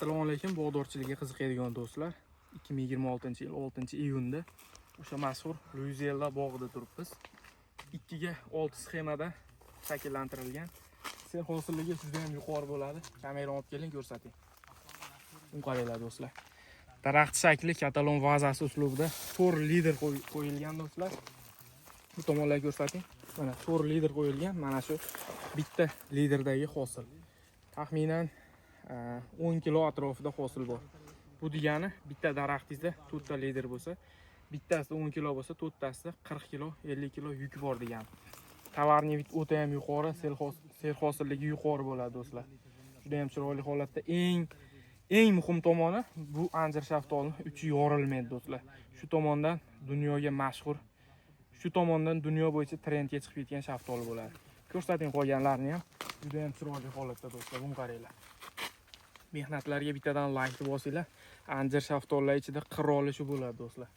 Assalomu alaykum, bog'dorchilikka qiziqadigan do'stlar. 2026-yil 6-iyunda o'sha mashhur Luizella bog'ida turibmiz. 2 ga 6 sxemada shakllantirilgan. Sel hosilligi juda ham yuqori bo'ladi. Kamerani olib keling, ko'rsating. Buni qaranglar do'stlar. Daraxt shakli katalon vazasi uslubida 4 lider qo'yilgan do'stlar. Bu tomonlarga ko'rsating. Mana 4 lider qo'yilgan. Mana shu bitta liderdagi hosil. Taxminan 10 kilo atrofida hosil bor. Bu degani bitta daraxtingizda 4 ta lider bo'lsa, bittasida 10 kilo bo'lsa, 4 tasida 40 kilo, 50 kilo yuk bor degani. Tovarni o'ta ham yuqori, sel hosilligi yuqori bo'ladi do'stlar. Juda ham chiroyli holatda. Eng muhim tomoni bu anjir shaftoli uchi yorilmaydi do'stlar. Shu tomondan dunyoga mashhur, shu tomondan dunyo bo'yicha trendga chiqib ketgan shaftoli bo'ladi. Ko'rsating qolganlarini ham. Juda ham chiroyli holatda do'stlar, buni qaranglar. Mehnatlarga bittadan like bosinglar. Anjir shaftollar ichida qiroli shu bo'ladi do'stlar.